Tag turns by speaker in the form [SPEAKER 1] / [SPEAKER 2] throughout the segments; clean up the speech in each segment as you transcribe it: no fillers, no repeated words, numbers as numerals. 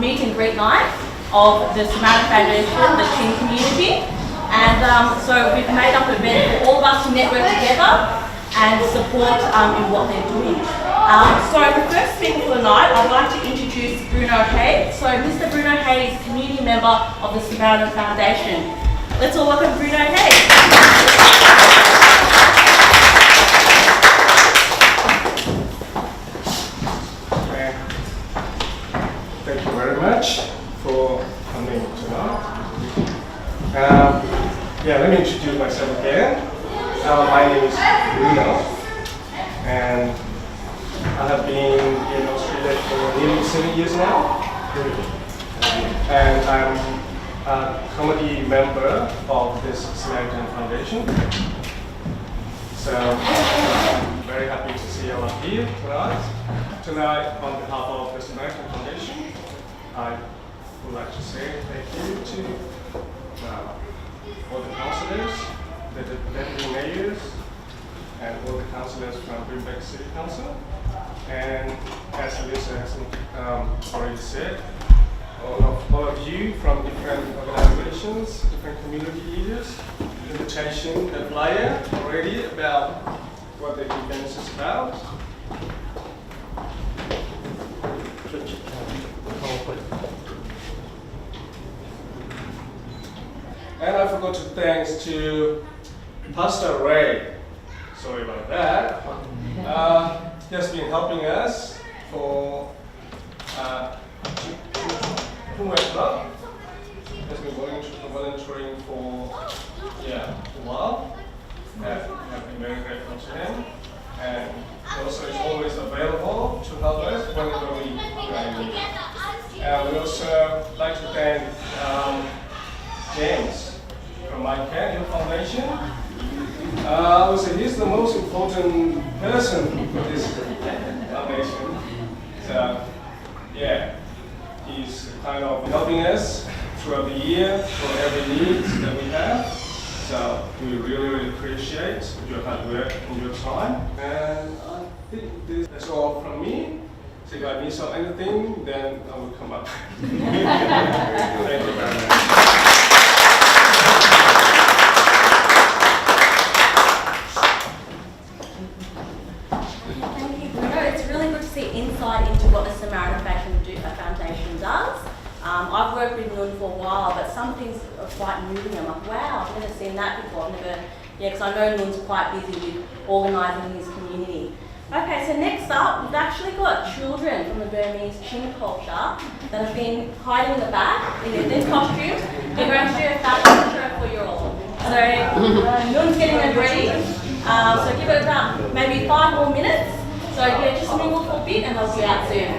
[SPEAKER 1] meet and greet night of the Samaritan Foundation, the teen community. And so we've made up an event for all of us to network together and support in what they're doing. So the first speaker for the night, I'd like to introduce Bruno Hayes. So Mr. Bruno Hayes is a community member of the Samaritan Foundation. Let's all welcome Bruno Hayes.
[SPEAKER 2] Thank you very much for coming tonight. Let me introduce myself again. My name is Bruno, and I have been in Australia for nearly 7 years now. And I'm a committee member of this Samaritan Foundation. So I'm very happy to see you all here tonight. Tonight, on behalf of the Samaritan Foundation, I would like to say thank you to all the councillors, the deputy mayors, and all the councillors from Greenbank City Council. And as Lisa has already said, all of you from different organizations, different community leaders, invitation, the flyer already about what the event is about. And I forgot to thank to Pastor Ray. Sorry about that. He has been helping us for 2 months now. He has been volunteering for a while. I've been very grateful to him. And also is always available to help us whenever we need. And we also like to thank James from My Cat Foundation. I would say he's the most important person for this foundation. So, he's kind of helping us throughout the year for every need that we have. So we really, really appreciate your hard work and your time. And I think that's all from me. So if I miss out anything, then I will come up. Thank you very much.
[SPEAKER 1] Insight into what the Samaritan Foundation does. I've worked with Nun for a while, but some things are quite new to me. I'm like, wow, I've never seen that before. Because I know Nun's quite busy with organising his community. Okay, so next up, we've actually got children from the Burmese Chin culture that have been hiding in the back in their costumes. We're going to do a fashion show for you all. So Nun's getting them ready. So give it about maybe 5 more minutes. So just mingle for a bit and they'll be out soon.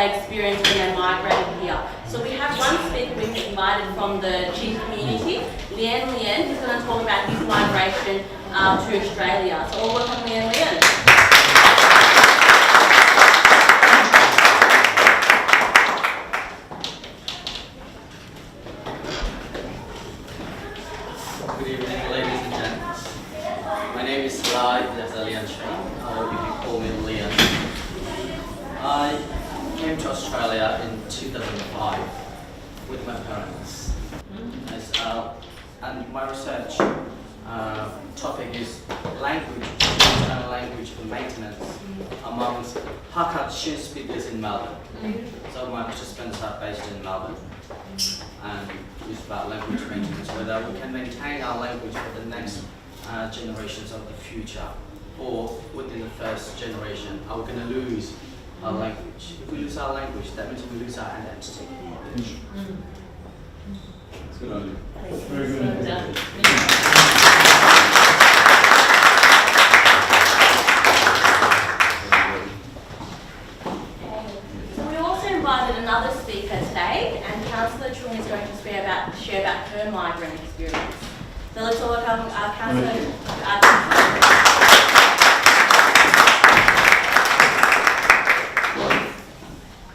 [SPEAKER 1] they experienced when they migrated here. So we have one speaker we've invited from the Chief community, Leanne, who's going to talk about his migration to Australia. So all welcome Leanne.
[SPEAKER 3] Good evening, ladies and gents. My name is Leanne Shane, or you can call me Leanne. I came to Australia in 2005 with my parents. And my research topic is language and language maintenance amongst Hakka speakers in Melbourne. So my participants are based in Melbourne. And it's about language maintenance, whether we can maintain our language for the next generations of the future, or within the first generation, are we going to lose our language? If we lose our language, that means we lose our identity.
[SPEAKER 4] That's good idea.
[SPEAKER 1] Very good. So we also invited another speaker today, and Councillor Chung is going to share about her migrant experience. So let's all welcome Councillor.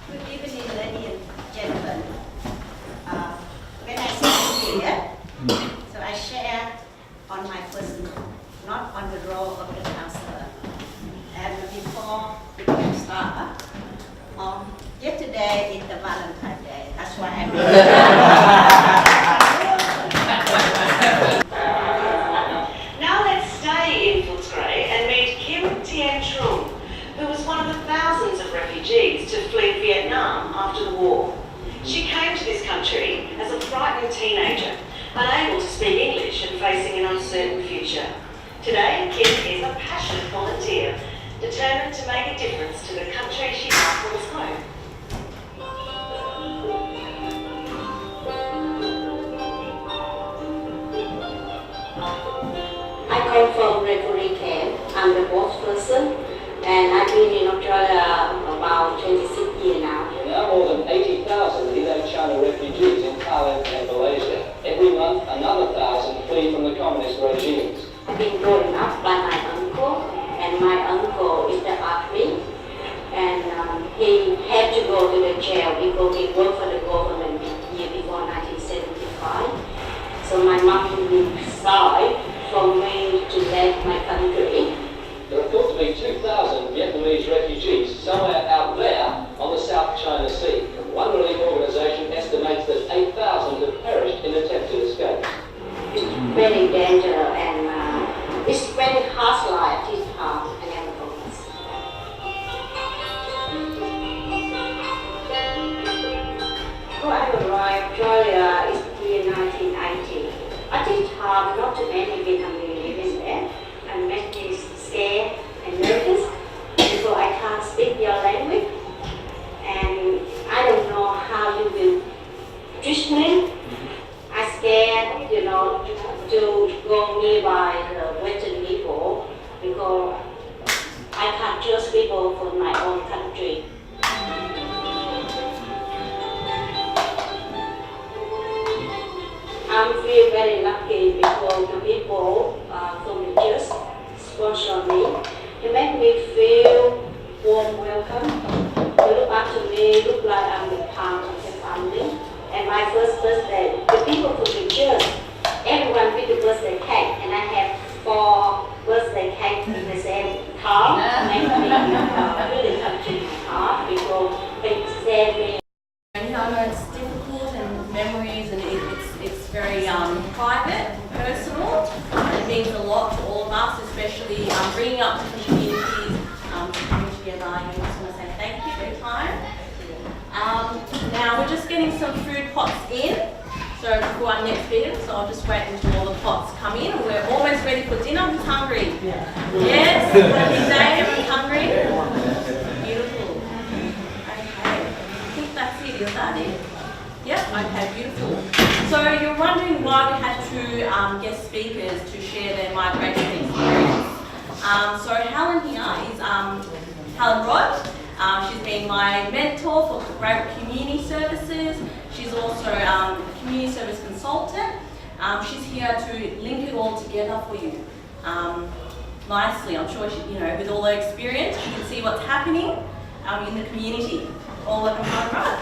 [SPEAKER 5] Good evening, ladies and gentlemen. When I stand here, so I share on my person, not on the role of the councillor. And before we can start, yesterday is the Valentine's Day. That's why I'm
[SPEAKER 6] Now let's stay in Footscray and meet Kim Tien Trung, who was one of the thousands of refugees to flee Vietnam after the war. She came to this country as a frightened teenager, unable to speak English and facing an uncertain future. Today, Kim is a passionate volunteer, determined to make a difference to the country she now calls home.
[SPEAKER 7] I come from refugee camp. I'm the boss person, and I've been in Australia about 26 years now.
[SPEAKER 8] Now more than 80,000 Indo-China refugees in Thailand and Malaysia. Every month, another 1,000 flee from the communist regimes.
[SPEAKER 7] I've been grown up by my uncle, and my uncle is the army, and he had to go to the jail because he worked for the government year before 1975. So my mom decided for me to leave my country.
[SPEAKER 8] There are thought to be 2,000 Vietnamese refugees somewhere out there on the South China Sea. One relief organisation estimates that 8,000 have perished in attempted escape.
[SPEAKER 7] It's very dangerous, and it's very harsh life. It's hard and everything. So I arrived Australia in the year 1980. I think hard, not too many Vietnamese living there. I met this scared and nervous because I can't speak your language, and I don't know how you will treat me. I scared, to go nearby the Western people because I can't trust people from my own country. I feel very lucky because the people from the church sponsor me. They make me feel warm welcome. They look after me, look like I'm the part of the family. And my first birthday, the people from the church, everyone with the birthday cake, and I have 4 birthday cakes in the same car. Make me really touching my heart because they send me.
[SPEAKER 1] And I know it's difficult and memories, and it's very private and personal. It means a lot to all of us, especially bringing up different communities, coming together. I just want to say thank you for your time. Now we're just getting some food pots in, so before our next meeting, so I'll just wait until all the pots come in. We're almost ready for dinner. Who's hungry? Yes? Good day, everyone's hungry? Beautiful. Okay. I think that's it. Is that it? Yep, okay, beautiful. So you're wondering why we had 2 guest speakers to share their migration experience. So Helen here is Helen Rod. She's been my mentor for great community services. She's also a community service consultant. She's here to link it all together for you nicely. I'm sure she, with all her experience, she can see what's happening in the community. All working hard, right?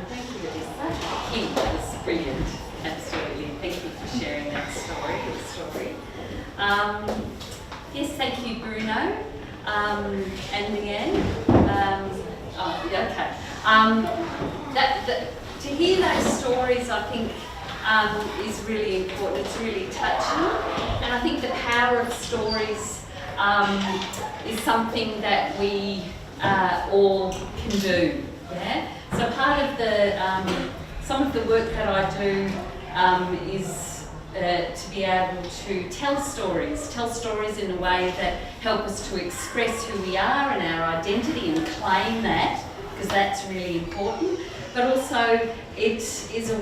[SPEAKER 4] Thank you, Alyssa. Kim, that was brilliant. Absolutely. Thank you for sharing that story, your story. Yes, thank you, Bruno. And Leanne. Okay. To hear those stories, I think, is really important. It's really touching. And I think the power of stories is something that we all can do. Yeah. So part of some of the work that I do is to be able to tell stories in a way that help us to express who we are and our identity and claim that, because that's really important. But also it is a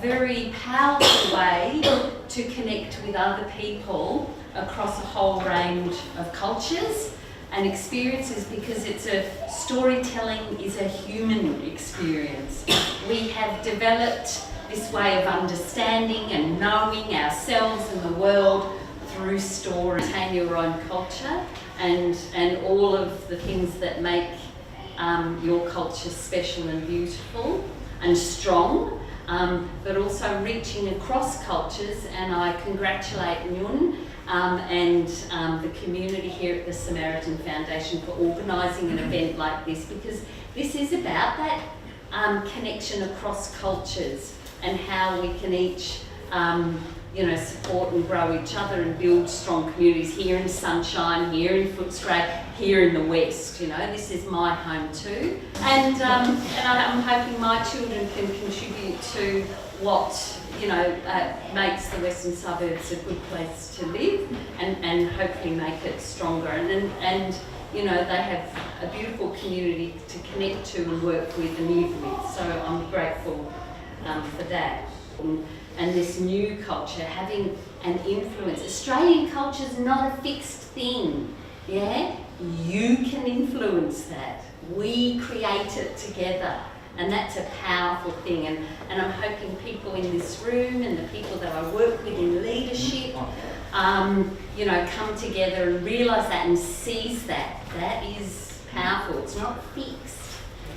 [SPEAKER 4] very powerful way to connect with other people across a whole range of cultures and experiences, because storytelling is a human experience. We have developed this way of understanding and knowing ourselves and the world through story. Retain your own culture and all of the things that make your culture special and beautiful and strong, but also reaching across cultures. And I congratulate Nyun and the community here at the Samaritan Foundation for organising an event like this, because this is about that connection across cultures and how we can each support and grow each other and build strong communities here in Sunshine, here in Footscray, here in the West. This is my home too. And I'm hoping my children can contribute to what makes the Western Suburbs a good place to live, and hopefully make it stronger. And they have a beautiful community to connect to and work with and live with. So I'm grateful for that. And this new culture having an influence. Australian culture is not a fixed thing, yeah? You can influence that. We create it together, and that's a powerful thing. And I'm hoping people in this room and the people that I work with in leadership, come together and realise that and seize that. That is powerful. It's not fixed.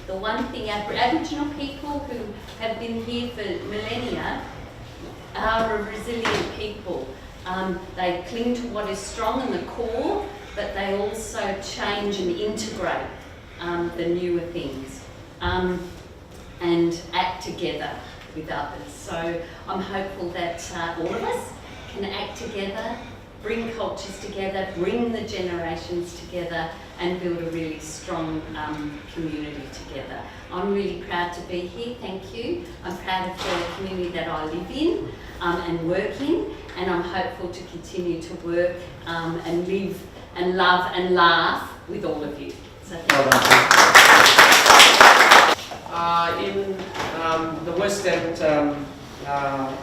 [SPEAKER 4] The one thing, Aboriginal people who have been here for millennia are a resilient people. They cling to what is strong in the core, but they also change and integrate the newer things and act together with others. So I'm hopeful that all of us can act together, bring cultures together, bring the generations together, and build a really strong community together. I'm really proud to be here, thank you. I'm proud of the community that I live in and work in, and I'm hopeful to continue to work and live and love and laugh with all of you. So thank you.
[SPEAKER 9] In the western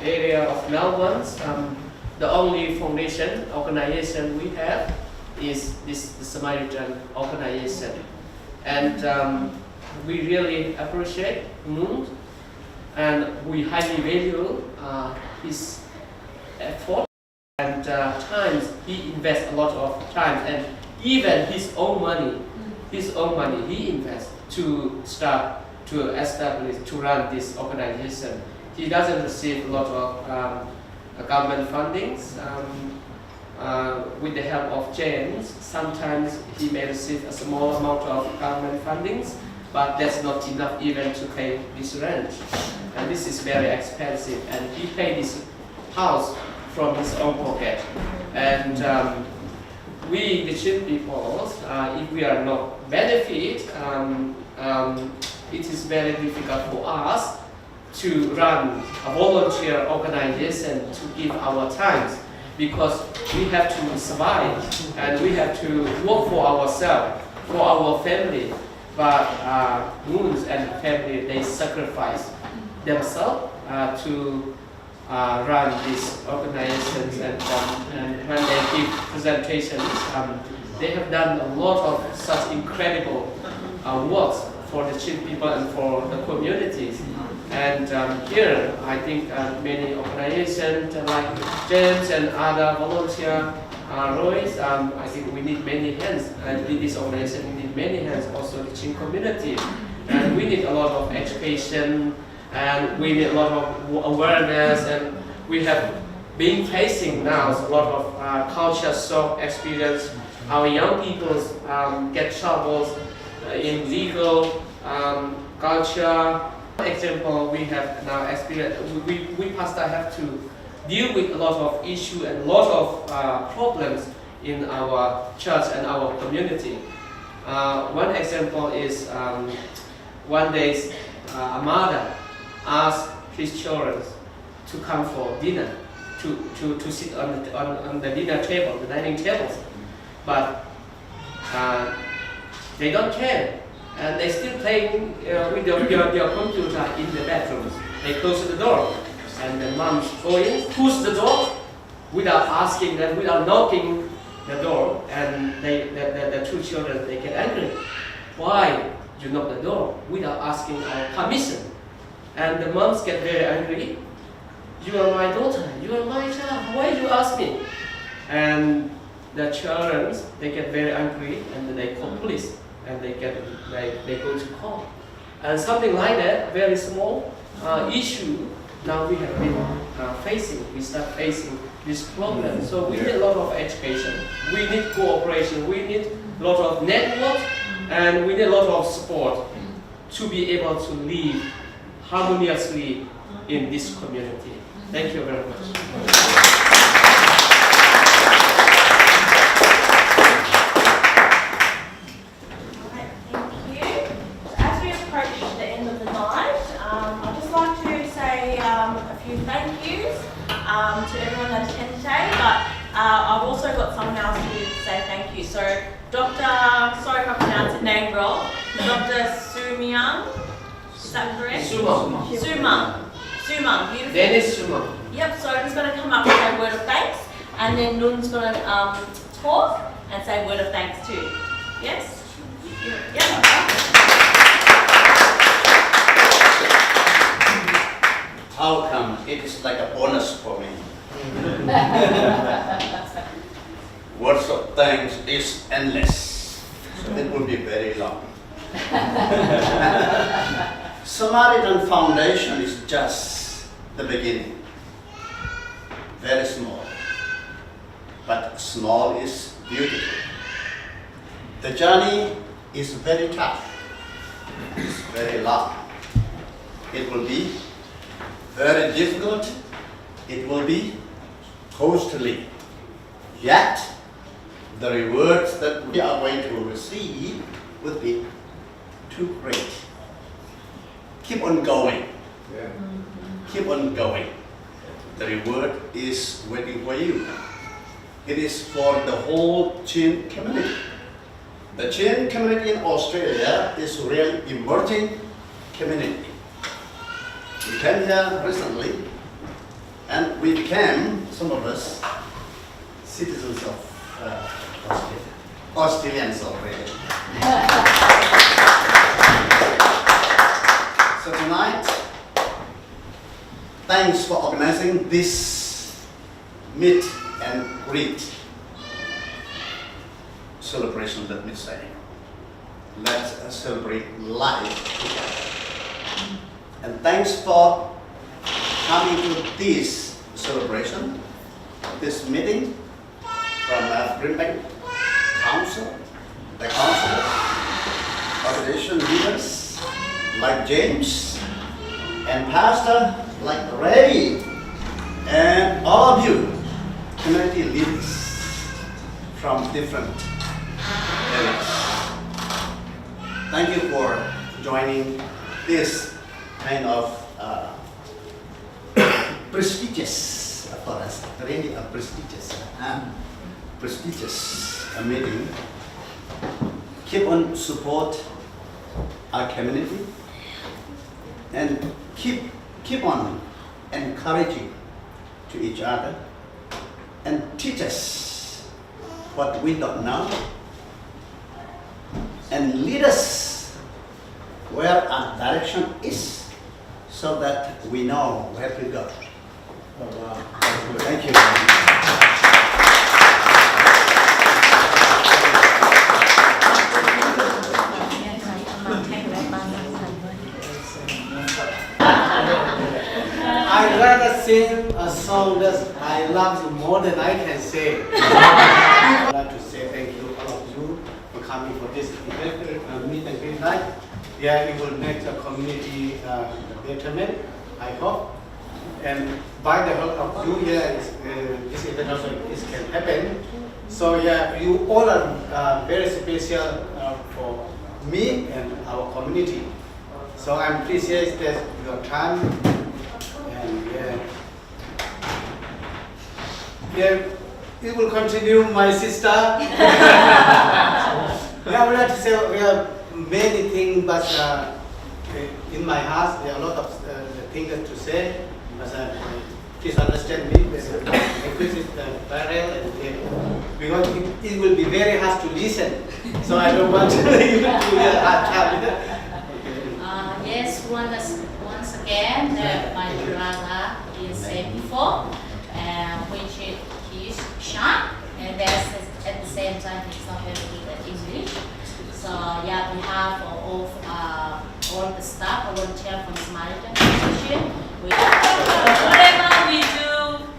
[SPEAKER 9] area of Melbourne, the only foundation organization we have is the Samaritan organization, and we really appreciate Moon, and we highly value his effort and times. He invests a lot of time and even his own money he invests to establish, to run this organization. He doesn't receive a lot of government fundings. With the help of James, sometimes he may receive a small amount of government fundings, but that's not enough even to pay this rent. And this is very expensive, and he paid this house from his own pocket. And we, the Chin people, if we are not benefit, it is very difficult for us to run a volunteer organization to give our times, because we have to survive and we have to work for ourselves, for our family. But Moons and family, they sacrifice themselves to run these organizations, and when they give presentations, they have done a lot of such incredible works for the Chin people and for the communities. And here, I think many organizations like James and other volunteer Royce, I think we need many hands. And in this organization, we need many hands, also the Chin community. And we need a lot of education, and we need a lot of awareness, and we have been facing now a lot of culture shock experience. Our young people get troubles in legal, culture. For example, we have now experienced, we pastor have to deal with a lot of issues and a lot of problems in our church and our community. One example is one day a mother asked his children to come for dinner, to sit on the dinner table, the dining tables, but they don't care, and they still playing with your computer in the bedrooms. They close the door, and the moms go in, push the door without asking them, without knocking the door, and the two children, they get angry. Why you knock the door without asking our permission? And the moms get very angry. You are my daughter, you are my child, why you ask me? And the children, they get very angry, and they call police, and they go to court. And something like that, very small issue, now we have been we start facing this problem. So we need a lot of education, we need cooperation, we need a lot of network, and we need a lot of support to be able to live harmoniously in this community. Thank you very much.
[SPEAKER 1] Thank yous to everyone that attended today, but I've also got someone else to say thank you. So sorry if I pronounced the name wrong, Dr. Sumyang, is that correct? Sumang, beautiful.
[SPEAKER 9] Dennis Sumang.
[SPEAKER 1] Yep, so he's going to come up and say a word of thanks, and then Nun's going to talk and say a word of thanks too. Yes? Yep.
[SPEAKER 10] How come? It is like a bonus for me. Words of thanks is endless, so it will be very long. Samaritan Foundation is just the beginning. Very small, but small is beautiful. The journey is very tough. It's very long. It will be very difficult, it will be costly. Yet, the rewards that we are going to receive will be too great. Keep on going.
[SPEAKER 2] Yeah.
[SPEAKER 10] Keep on going. The reward is waiting for you. It is for the whole Chin community. The Chin community in Australia is a really emerging community. We came here recently, and we became, some of us, citizens of Australia. Australians already. So tonight, thanks for organizing this meet and greet celebration, let me say. Let's celebrate life together. And thanks for coming to this celebration, this meeting from Brisbane Council, the council, organization leaders like James, and pastor like Ray, and all of you, community leaders from different areas. Thank you for joining this kind of prestigious for us, really a prestigious meeting. Keep on support our community and keep on encouraging to each other and teach us what we don't know and lead us where our direction is so that we know where to go. Thank you.
[SPEAKER 11] I'd rather sing a song that I love more than I can say. I'd like to say thank you all of you for coming for this event, meet and greet night. Yeah, it will make the community betterment, I hope. And by the help of you, yeah, this event also can happen. So yeah, you all are very special for me and our community. So I'm appreciate that your time. And yeah, it will continue, my sister. I would like to say we have many things, but in my heart there are a lot of things to say. But please understand me. Language is barrier, and because it will be very hard to listen. So I don't want to even to hear hard time.
[SPEAKER 12] Yes, once again, my brother is said before, which he is shy, and at the same time he's not very good at English. So yeah, we have all the staff volunteer from Samaritan Association. Whatever we do,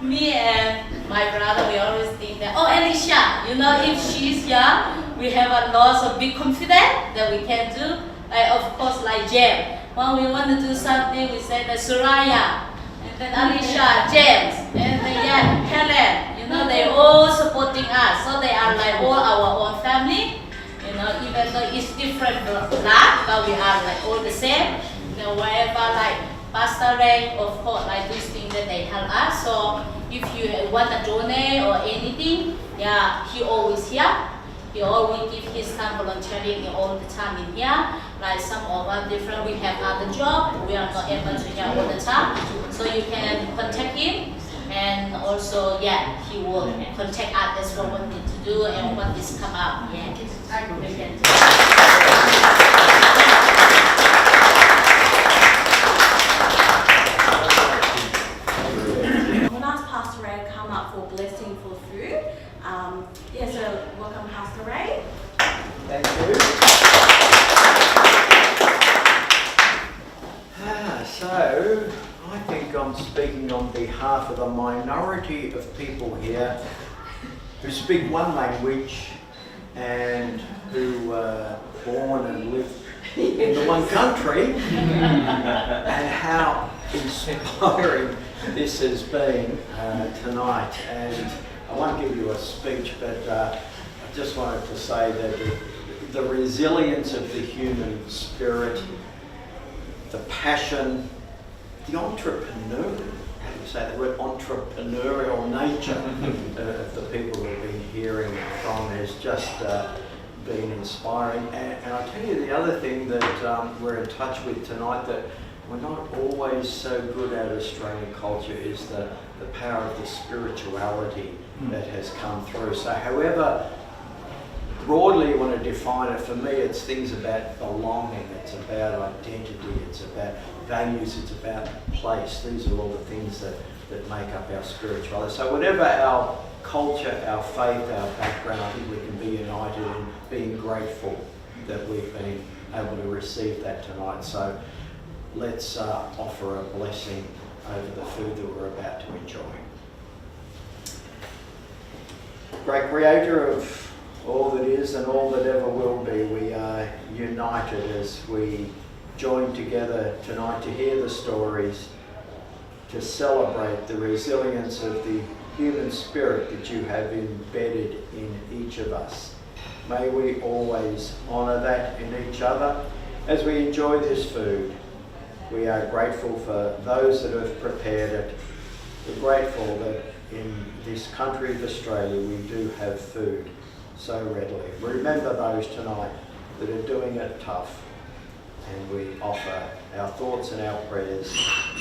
[SPEAKER 12] me and my brother, we always think that, oh, Alicia, you know, if she's young, we have a lot of big confidence that we can do. Of course, like James. When we want to do something, we say that Soraya, and then Alicia, James, and then Helen. You know, they all supporting us, so they are like all our own family. You know, even though it's different blood, but we are like all the same. You know, wherever like Pastor Ray, of course, like these things that they help us. So if you want to donate or anything, yeah, he always here. He always give his time volunteering all the time in here. Like some of us different, we have other job. We are not able to here all the time. So you can contact him. And also, yeah, he will contact us as well what we need to do and what is come up. Yeah, we can do.
[SPEAKER 1] I'm going to ask Pastor Ray to come up for blessing for food. Yeah, so welcome, Pastor Ray.
[SPEAKER 13] Thank you. So, I think I'm speaking on behalf of the minority of people here who speak one language and who were born and live in the one country, and how inspiring this has been tonight. And I won't give you a speech, but I just wanted to say that the resilience of the human spirit, the passion, the entrepreneur, how do you say the word, entrepreneurial nature of the people we've been hearing from has just been inspiring. And I tell you the other thing that we're in touch with tonight that we're not always so good at Australian culture is the power of the spirituality that has come through. So however broadly you want to define it, for me it's things about belonging, it's about identity, it's about values, it's about place. These are all the things that make up our spirituality. So whatever our culture, our faith, our background, I think we can be united in being grateful that we've been able to receive that tonight. So let's offer a blessing over the food that we're about to enjoy. Great Creator of all that is and all that ever will be, we are united as we join together tonight to hear the stories, to celebrate the resilience of the human spirit that you have embedded in each of us. May we always honour that in each other as we enjoy this food. We are grateful for those that have prepared it. We're grateful that in this country of Australia we do have food so readily. Remember those tonight that are doing it tough, and we offer our thoughts and our prayers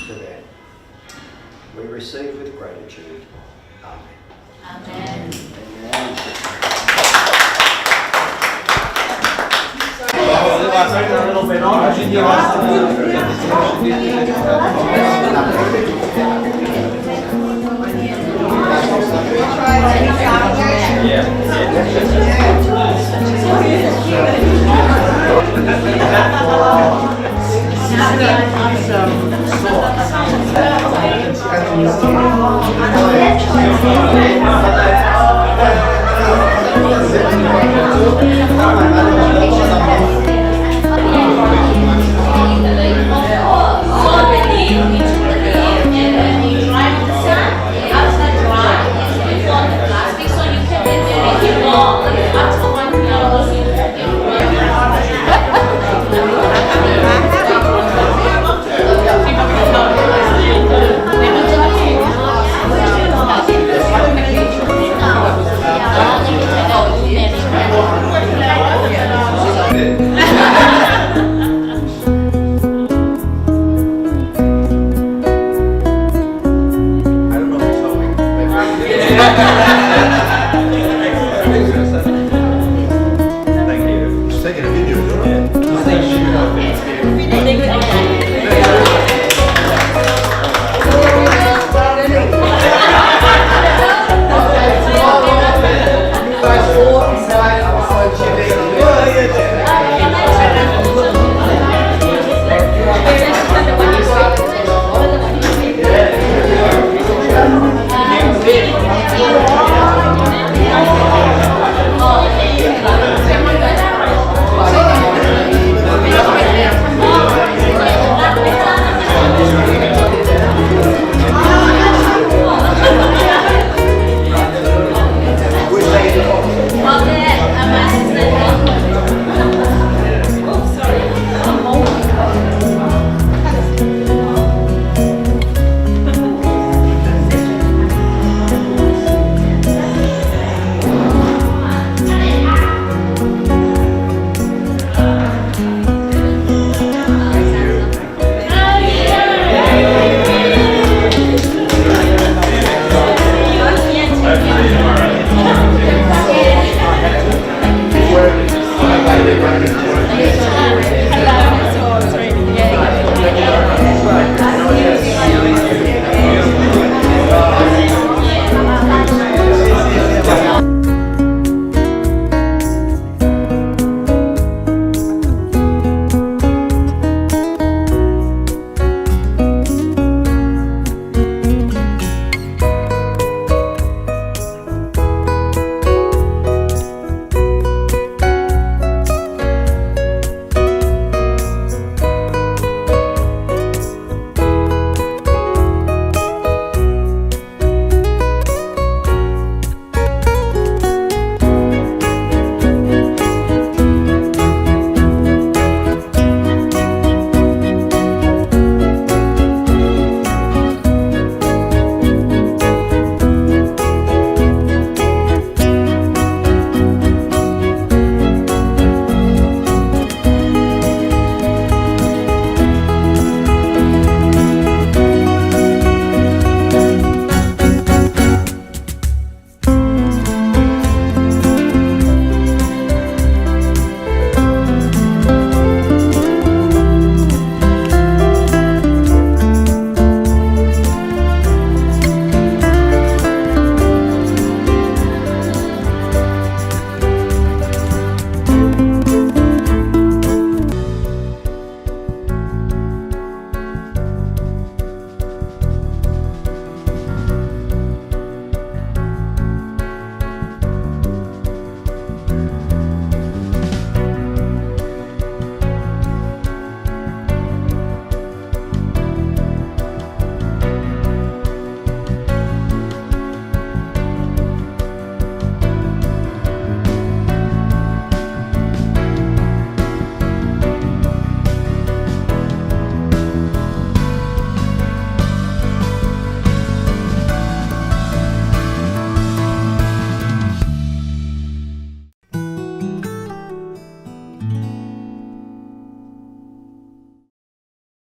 [SPEAKER 13] to them. we receive with gratitude. Amen.
[SPEAKER 12] Amen.
[SPEAKER 13] A little bit on.
[SPEAKER 11] Yeah.